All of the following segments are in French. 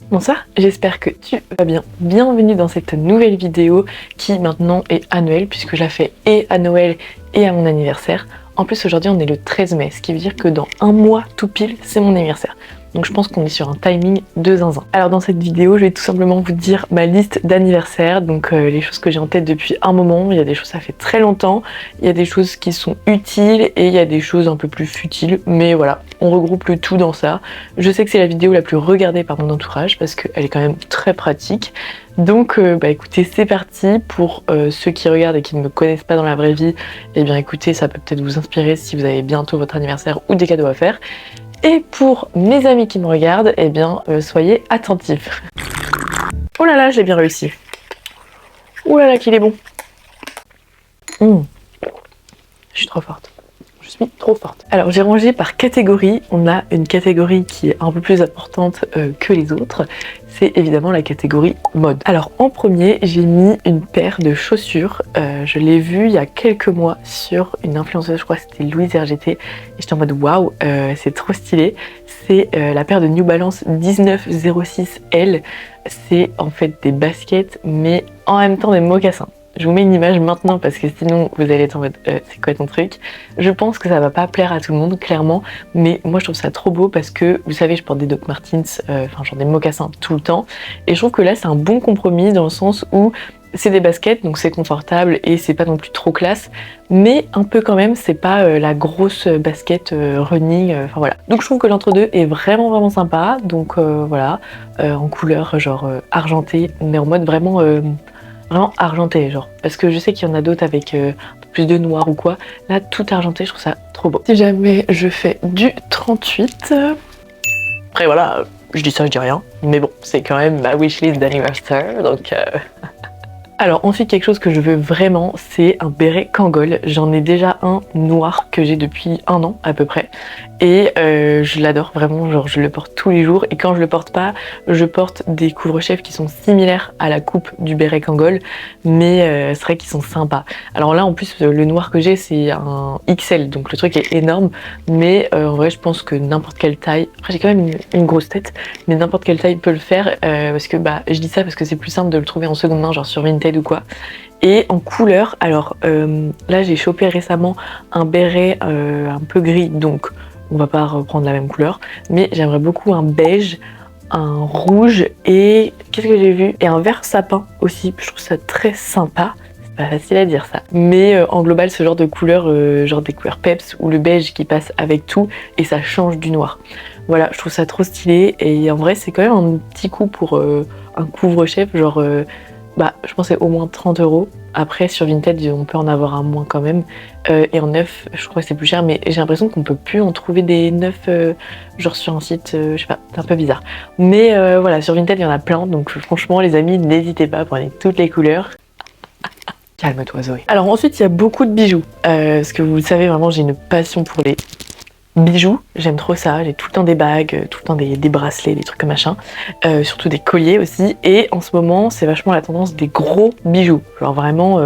Bonsoir, j'espère que tu vas bien. Bienvenue dans cette nouvelle vidéo qui maintenant est à Noël puisque je la fais et à Noël et à mon anniversaire. En plus aujourd'hui on est le 13 mai, ce qui veut dire que dans un mois tout pile c'est mon anniversaire. Donc je pense qu'on est sur un timing de zinzin. Alors dans cette vidéo je vais tout simplement vous dire ma liste d'anniversaire, donc les choses que j'ai en tête depuis un moment. Il y a des choses ça fait très longtemps, il y a des choses qui sont utiles et il y a des choses un peu plus futiles, mais voilà, on regroupe le tout dans ça. Je sais que c'est la vidéo la plus regardée par mon entourage parce qu'elle est quand même très pratique. Donc écoutez, c'est parti. Pour ceux qui regardent et qui ne me connaissent pas dans la vraie vie, eh bien écoutez, ça peut peut-être vous inspirer si vous avez bientôt votre anniversaire ou des cadeaux à faire. Et pour mes amis qui me regardent, eh bien soyez attentifs. Oh là là, j'ai bien réussi. Oh là là, qu'il est bon. Je suis trop forte. Je suis trop forte. Alors j'ai rangé par catégorie. On a une catégorie qui est un peu plus importante que les autres. C'est évidemment la catégorie mode. Alors en premier, j'ai mis une paire de chaussures. Je l'ai vue il y a quelques mois sur une influenceuse, je crois que c'était Louise RGT. Et j'étais en mode waouh, c'est trop stylé. C'est la paire de New Balance 1906L. C'est en fait des baskets, mais en même temps des mocassins. Je vous mets une image maintenant parce que sinon vous allez être en mode c'est quoi ton truc? Je pense que ça va pas plaire à tout le monde clairement, mais moi je trouve ça trop beau parce que vous savez je porte des Doc Martens, genre des mocassins tout le temps, et je trouve que là c'est un bon compromis dans le sens où c'est des baskets donc c'est confortable et c'est pas non plus trop classe, mais un peu quand même, c'est pas la grosse basket running, enfin voilà. Donc je trouve que l'entre-deux est vraiment sympa, donc voilà, en couleur genre argentée, mais en mode vraiment argenté genre, parce que je sais qu'il y en a d'autres avec un peu plus de noir ou quoi. Là tout argenté, je trouve ça trop beau. Si jamais je fais du 38, après voilà, je dis ça, je dis rien, mais bon, c'est quand même ma wishlist d'anniversaire, donc Alors ensuite quelque chose que je veux vraiment, c'est un béret Kangol. J'en ai déjà un noir que j'ai depuis un an à peu près, et je l'adore vraiment, genre je le porte tous les jours, et quand je le porte pas, je porte des couvre-chefs qui sont similaires à la coupe du béret Kangol, mais c'est vrai qu'ils sont sympas. Alors là en plus le noir que j'ai c'est un XL, donc le truc est énorme, mais en vrai je pense que n'importe quelle taille, après j'ai quand même une grosse tête, mais n'importe quelle taille peut le faire, parce que je dis ça parce que c'est plus simple de le trouver en seconde main, genre sur Vinted ou quoi. Et en couleur, alors là j'ai chopé récemment un béret un peu gris, donc on va pas reprendre la même couleur, mais j'aimerais beaucoup un beige, un rouge et qu'est-ce que j'ai vu, et un vert sapin aussi. Je trouve ça très sympa. C'est pas facile à dire ça, mais en global ce genre de couleur, genre des couleurs peps ou le beige qui passe avec tout et ça change du noir. Voilà, je trouve ça trop stylé, et en vrai c'est quand même un petit coup pour un couvre-chef, genre je pense que c'est au moins 30 €. Après sur Vinted on peut en avoir un moins quand même, et en neuf je crois que c'est plus cher, mais j'ai l'impression qu'on peut plus en trouver des neufs genre sur un site, je sais pas, c'est un peu bizarre. Mais voilà, sur Vinted il y en a plein, donc franchement les amis n'hésitez pas, prenez toutes les couleurs. Calme-toi Zoé. Alors ensuite il y a beaucoup de bijoux, parce que vous le savez vraiment j'ai une passion pour les bijoux, j'aime trop ça, j'ai tout le temps des bagues, tout le temps des bracelets, des trucs comme machin, surtout des colliers aussi, et en ce moment c'est vachement la tendance des gros bijoux, genre vraiment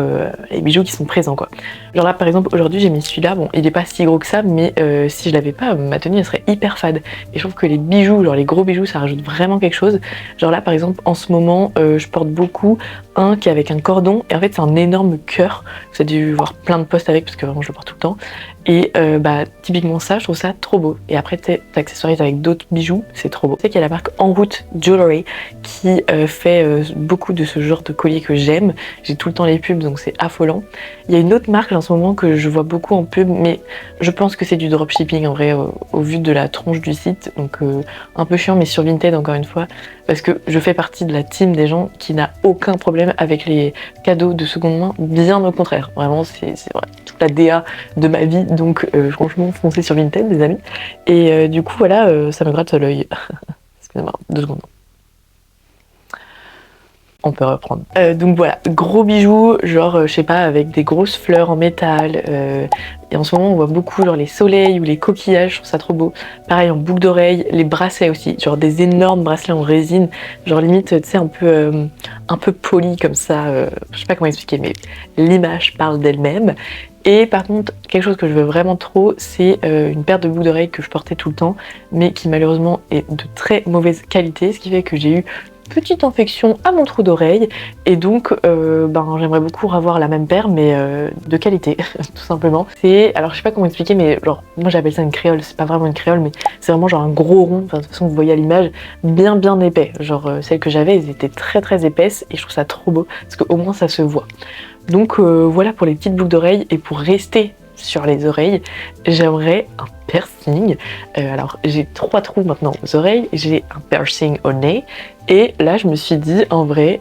les bijoux qui sont présents quoi. Genre là par exemple aujourd'hui j'ai mis celui-là, bon il est pas si gros que ça, mais si je l'avais pas, ma tenue elle serait hyper fade, et je trouve que les bijoux, genre les gros bijoux ça rajoute vraiment quelque chose. Genre là par exemple en ce moment je porte beaucoup un qui est avec un cordon, et en fait c'est un énorme cœur, vous avez dû voir plein de posts avec parce que vraiment je le porte tout le temps. Et typiquement ça, je trouve ça trop beau. Et après t'accessoirises avec d'autres bijoux, c'est trop beau. Tu sais qu'il y a la marque En Route Jewelry qui fait beaucoup de ce genre de collier que j'aime. J'ai tout le temps les pubs donc c'est affolant. Il y a une autre marque en ce moment que je vois beaucoup en pub, mais je pense que c'est du dropshipping en vrai au vu de la tronche du site. Donc un peu chiant, mais sur Vinted encore une fois, parce que je fais partie de la team des gens qui n'a aucun problème avec les cadeaux de seconde main, bien au contraire. Vraiment c'est vrai, toute la DA de ma vie. Donc franchement foncez sur Vinted les amis, et du coup voilà, ça me gratte l'œil. Excusez-moi, 2 secondes. On peut reprendre. Donc voilà, gros bijoux, genre je sais pas, avec des grosses fleurs en métal, et en ce moment on voit beaucoup genre les soleils ou les coquillages, je trouve ça trop beau. Pareil en boucle d'oreille, les bracelets aussi, genre des énormes bracelets en résine, genre limite tu sais un peu poli comme ça, je sais pas comment expliquer, mais l'image parle d'elle-même. Et par contre, quelque chose que je veux vraiment trop, c'est une paire de boucles d'oreilles que je portais tout le temps, mais qui malheureusement est de très mauvaise qualité, ce qui fait que j'ai eu petite infection à mon trou d'oreille, et donc j'aimerais beaucoup avoir la même paire, mais de qualité, tout simplement. Alors je sais pas comment expliquer, mais genre, moi j'appelle ça une créole, c'est pas vraiment une créole, mais c'est vraiment genre un gros rond, enfin de toute façon vous voyez à l'image, bien épais. Genre celles que j'avais, elles étaient très épaisses, et je trouve ça trop beau, parce qu'au moins ça se voit. Donc voilà pour les petites boucles d'oreilles, et pour rester sur les oreilles, j'aimerais un piercing. Alors j'ai 3 trous maintenant aux oreilles, j'ai un piercing au nez, et là je me suis dit en vrai,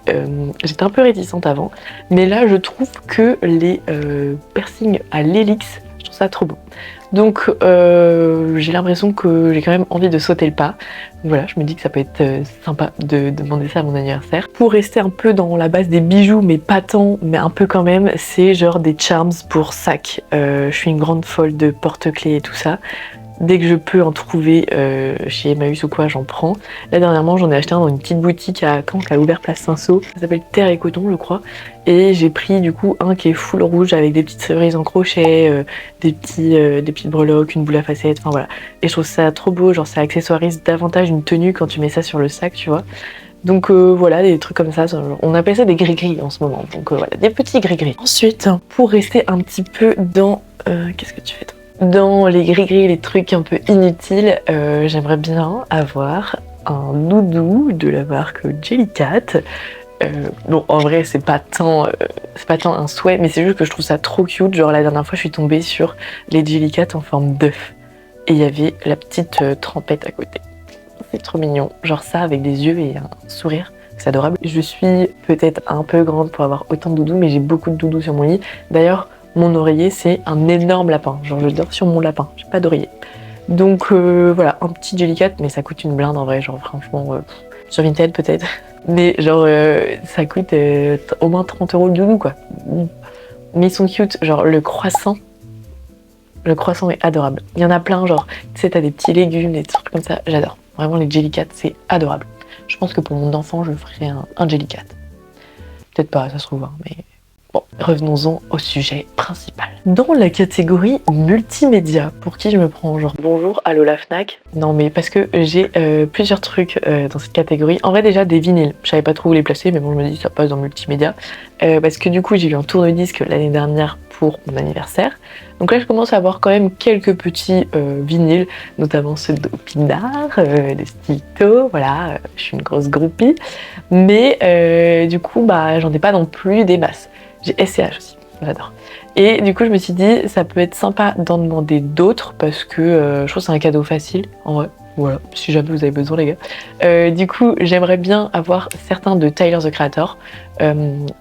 j'étais un peu réticente avant, mais là je trouve que les piercings à l'hélix, je trouve ça trop beau. Donc j'ai l'impression que j'ai quand même envie de sauter le pas. Voilà, je me dis que ça peut être sympa de demander ça à mon anniversaire. Pour rester un peu dans la base des bijoux, mais pas tant, mais un peu quand même, c'est genre des charms pour sac. Je suis une grande folle de porte-clés et tout ça. Dès que je peux en trouver chez Emmaüs ou quoi, j'en prends. Là dernièrement, j'en ai acheté un dans une petite boutique à Caen qui a ouvert place Saint-Saul. Ça s'appelle Terre et Coton, je crois. Et j'ai pris du coup un qui est full rouge avec des petites cerises en crochet, des petites breloques, une boule à facettes, enfin voilà. Et je trouve ça trop beau, genre ça accessoirise davantage une tenue quand tu mets ça sur le sac, tu vois. Donc voilà, des trucs comme ça, on appelle ça des gris-gris en ce moment. Donc voilà, des petits gris-gris. Ensuite, pour rester un petit peu dans... qu'est-ce que tu fais toi ? Dans les gris-gris, les trucs un peu inutiles, j'aimerais bien avoir un doudou de la marque Jellycat. Bon, en vrai, c'est pas tant un souhait, mais c'est juste que je trouve ça trop cute. Genre, la dernière fois, je suis tombée sur les Jellycat en forme d'œuf. Et il y avait la petite trempette à côté. C'est trop mignon. Genre ça, avec des yeux et un sourire. C'est adorable. Je suis peut-être un peu grande pour avoir autant de doudous, mais j'ai beaucoup de doudous sur mon lit. D'ailleurs, mon oreiller, c'est un énorme lapin. Genre, je dors sur mon lapin. J'ai pas d'oreiller. Donc voilà, un petit Jellycat, mais ça coûte une blinde en vrai. Genre, franchement, sur Vinted peut-être. Mais genre, ça coûte au moins 30 € le doudou, quoi. Mais ils sont cute. Genre, le croissant est adorable. Il y en a plein, genre, tu sais, t'as des petits légumes, des trucs comme ça. J'adore. Vraiment, les Jellycat, c'est adorable. Je pense que pour mon enfant, je ferai un Jellycat. Peut-être pas, ça se trouve, hein, mais... Bon, revenons-en au sujet principal. Dans la catégorie multimédia, pour qui je me prends genre bonjour, allô la Fnac. Non mais parce que j'ai plusieurs trucs dans cette catégorie. En vrai déjà des vinyles, je savais pas trop où les placer mais bon je me dis ça passe dans multimédia. Parce que du coup j'ai eu un tour de disque l'année dernière pour mon anniversaire. Donc là je commence à avoir quand même quelques petits vinyles, notamment ceux d'Opinard, de Stilito, voilà, je suis une grosse groupie. Mais du coup bah j'en ai pas non plus des masses. J'ai SCH aussi, j'adore. Et du coup, je me suis dit, ça peut être sympa d'en demander d'autres parce que je trouve que c'est un cadeau facile, en vrai. Voilà, si jamais vous avez besoin, les gars. Du coup, j'aimerais bien avoir certains de Tyler, the Creator.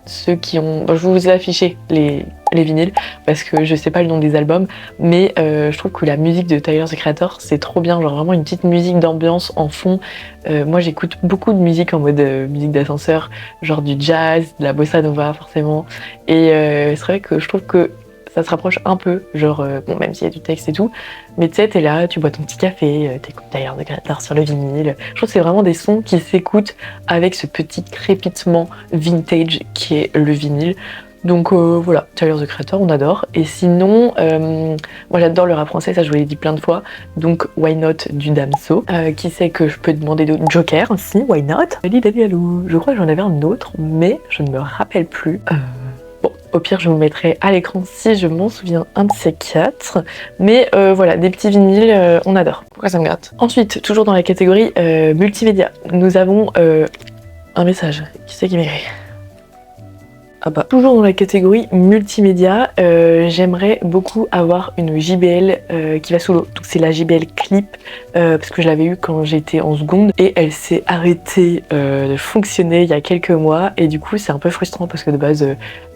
Ceux qui ont... Bon, je vais vous afficher les vinyles parce que je sais pas le nom des albums, mais je trouve que la musique de Tyler, the Creator, c'est trop bien. Genre vraiment une petite musique d'ambiance en fond. Moi, j'écoute beaucoup de musique en mode musique d'ascenseur, genre du jazz, de la bossa nova, forcément. Et c'est vrai que je trouve que ça se rapproche un peu, genre, bon, même s'il y a du texte et tout, mais tu sais, t'es là, tu bois ton petit café, t'écoutes Tyler, the Creator sur le vinyle. Je trouve que c'est vraiment des sons qui s'écoutent avec ce petit crépitement vintage qui est le vinyle. Donc voilà, Tyler, the Creator, on adore. Et sinon, moi j'adore le rap français, ça je vous l'ai dit plein de fois. Donc Why Not du Damso. Qui sait que je peux demander d'autres? Joker aussi, Why Not? Je crois que j'en avais un autre, mais je ne me rappelle plus. Bon, au pire, je vous mettrai à l'écran si je m'en souviens un de ces 4. Mais voilà, des petits vinyles, on adore. Pourquoi ça me gratte? Ensuite, toujours dans la catégorie multimédia, nous avons un message. Qui c'est qui m'écrit? Ah bah, toujours dans la catégorie multimédia, j'aimerais beaucoup avoir une JBL qui va sous l'eau. Donc c'est la JBL Clip parce que je l'avais eu quand j'étais en seconde et elle s'est arrêtée de fonctionner il y a quelques mois et du coup c'est un peu frustrant parce que de base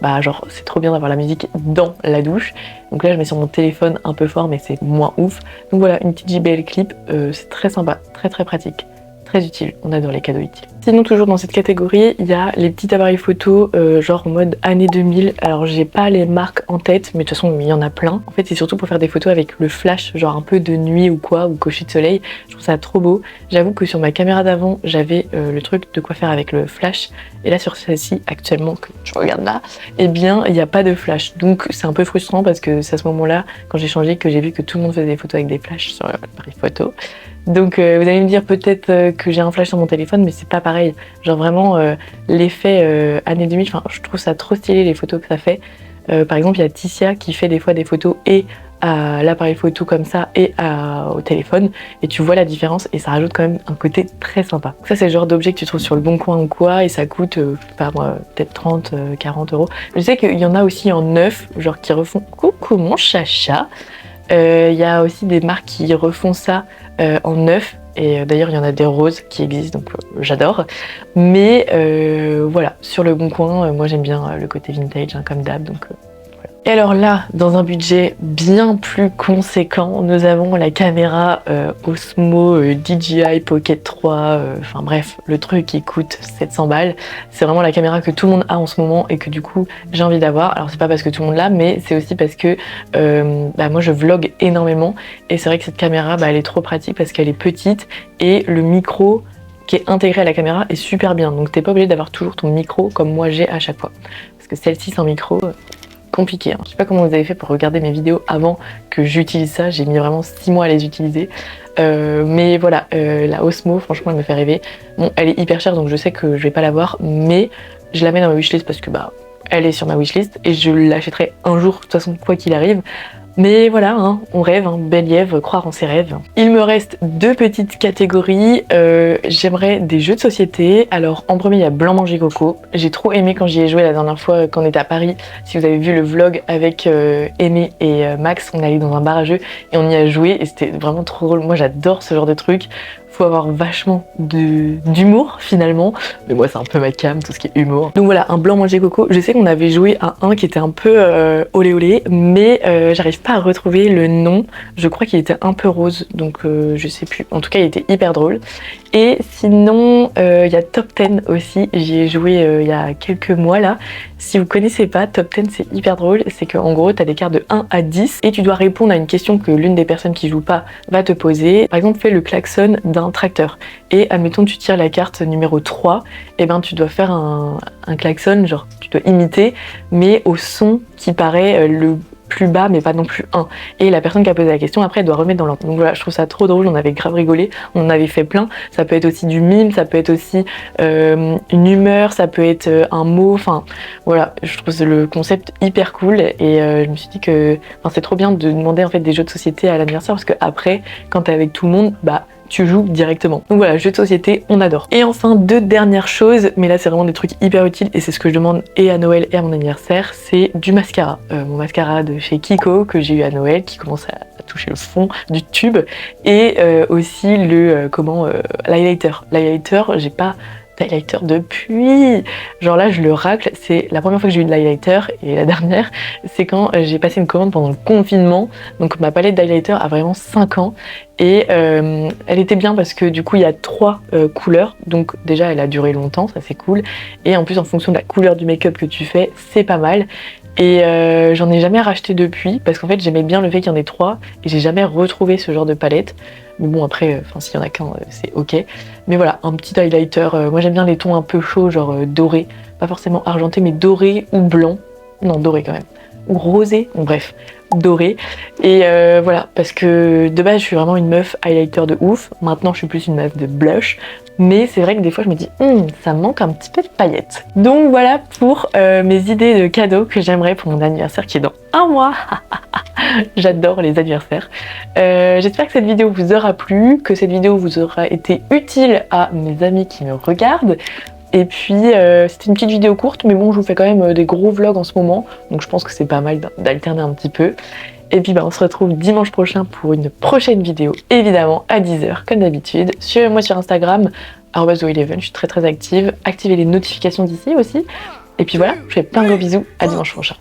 bah genre c'est trop bien d'avoir la musique dans la douche. Donc là je mets sur mon téléphone un peu fort mais c'est moins ouf. Donc voilà, une petite JBL Clip, c'est très sympa, très pratique. très utile, on adore les cadeaux utiles. Sinon toujours dans cette catégorie, il y a les petits appareils photo genre en mode année 2000. Alors j'ai pas les marques en tête, mais de toute façon il y en a plein. En fait c'est surtout pour faire des photos avec le flash, genre un peu de nuit ou quoi, ou coucher de soleil. Je trouve ça trop beau. J'avoue que sur ma caméra d'avant, j'avais le truc de quoi faire avec le flash. Et là sur celle-ci actuellement, que je regarde là, eh bien il n'y a pas de flash. Donc c'est un peu frustrant parce que c'est à ce moment-là, quand j'ai changé, que j'ai vu que tout le monde faisait des photos avec des flashs sur l'appareil photo. Donc vous allez me dire peut-être que j'ai un flash sur mon téléphone, mais c'est pas pareil. Genre vraiment l'effet année 2000, enfin je trouve ça trop stylé les photos que ça fait. Par exemple il y a Ticia qui fait des fois des photos et à l'appareil photo comme ça et au téléphone, et tu vois la différence et ça rajoute quand même un côté très sympa. Ça c'est le genre d'objet que tu trouves sur le Bon Coin ou quoi, et ça coûte je sais pas moi, peut-être 30, 40 euros. Je sais qu'il y en a aussi en neuf, genre qui refont coucou mon chacha. Il y a aussi des marques qui refont ça en neuf, et d'ailleurs il y en a des roses qui existent, donc j'adore. Mais voilà, sur le Bon Coin, moi j'aime bien le côté vintage hein, comme d'hab, donc voilà. Et alors là, dans un budget bien plus conséquent, nous avons la caméra Osmo DJI Pocket 3, enfin bref, le truc qui coûte 700 balles. C'est vraiment la caméra que tout le monde a en ce moment et que du coup j'ai envie d'avoir. Alors c'est pas parce que tout le monde l'a, mais c'est aussi parce que moi je vlog énormément, et c'est vrai que cette caméra elle est trop pratique parce qu'elle est petite et le micro qui est intégré à la caméra est super bien. Donc t'es pas obligé d'avoir toujours ton micro comme moi j'ai à chaque fois. Parce que celle-ci sans micro, compliqué. Hein. Je sais pas comment vous avez fait pour regarder mes vidéos avant que j'utilise ça, j'ai mis vraiment 6 mois à les utiliser. Mais voilà, la Osmo, franchement elle me fait rêver. Bon, elle est hyper chère donc je sais que je vais pas l'avoir, mais je la mets dans ma wishlist parce que elle est sur ma wishlist et je l'achèterai un jour, de toute façon quoi qu'il arrive. Mais voilà, hein, on rêve, hein, belle Ève, croire en ses rêves. Il me reste 2 petites catégories. J'aimerais des jeux de société. Alors en premier il y a Blanc Manger Coco. J'ai trop aimé quand j'y ai joué la dernière fois quand on était à Paris. Si vous avez vu le vlog avec Aimé et Max, on allait dans un bar à jeux et on y a joué et c'était vraiment trop drôle. Moi j'adore ce genre de truc. Faut avoir vachement d'humour finalement, mais moi c'est un peu ma cam, tout ce qui est humour. Donc voilà, un Blanc Manger Coco. Je sais qu'on avait joué à un qui était un peu olé olé, mais j'arrive pas à retrouver le nom. Je crois qu'il était un peu rose, donc je sais plus. En tout cas il était hyper drôle. Et sinon il y a Top 10 aussi, j'y ai joué il y a quelques mois là. Si vous connaissez pas, Top 10 c'est hyper drôle, c'est qu'en gros t'as des cartes de 1 à 10 et tu dois répondre à une question que l'une des personnes qui joue pas va te poser. Par exemple fais le klaxon d'un tracteur, et admettons tu tires la carte numéro 3, et ben tu dois faire un klaxon, genre tu dois imiter mais au son qui paraît le plus bas mais pas non plus 1, et la personne qui a posé la question après elle doit remettre dans l'ordre. Donc voilà, je trouve ça trop drôle, on avait grave rigolé, on en avait fait plein. Ça peut être aussi du mime, ça peut être aussi une humeur, ça peut être un mot, enfin voilà, je trouve le concept hyper cool, et je me suis dit que c'est trop bien de demander en fait des jeux de société à l'anniversaire, parce que après quand t'es avec tout le monde, tu joues directement. Donc voilà, jeux de société, on adore. Et enfin, 2 dernières choses, mais là c'est vraiment des trucs hyper utiles et c'est ce que je demande et à Noël et à mon anniversaire, c'est du mascara. Mon mascara de chez Kiko que j'ai eu à Noël, qui commence à toucher le fond du tube, et aussi le l'highlighter. L'highlighter, j'ai pas d'highlighter depuis, genre là je le racle. C'est la première fois que j'ai eu de l'highlighter, et la dernière c'est quand j'ai passé une commande pendant le confinement, donc ma palette d'highlighter a vraiment 5 ans, et elle était bien parce que du coup il y a 3 couleurs, donc déjà elle a duré longtemps, ça c'est cool, et en plus en fonction de la couleur du make-up que tu fais, c'est pas mal. Et j'en ai jamais racheté depuis parce qu'en fait j'aimais bien le fait qu'il y en ait 3 et j'ai jamais retrouvé ce genre de palette. Mais bon après, s'il y en a qu'un, c'est ok. Mais voilà, un petit highlighter, moi j'aime bien les tons un peu chauds, genre doré, pas forcément argenté mais doré ou blanc. Non, doré quand même. Ou rosé, bon bref, doré. Et voilà, parce que de base je suis vraiment une meuf highlighter de ouf. Maintenant je suis plus une meuf de blush. Mais c'est vrai que des fois je me dis ça me manque un petit peu de paillettes. Donc voilà pour mes idées de cadeaux que j'aimerais pour mon anniversaire qui est dans 1 mois. J'adore les anniversaires. J'espère que cette vidéo vous aura plu, que cette vidéo vous aura été utile à mes amis qui me regardent. Et puis c'était une petite vidéo courte, mais bon je vous fais quand même des gros vlogs en ce moment, donc je pense que c'est pas mal d'alterner un petit peu. Et puis on se retrouve dimanche prochain pour une prochaine vidéo, évidemment à 10 h comme d'habitude. Suivez-moi sur Instagram, @zo11, je suis très active. Activez les notifications d'ici aussi. Et puis voilà, je vous fais plein de gros bisous, à dimanche prochain.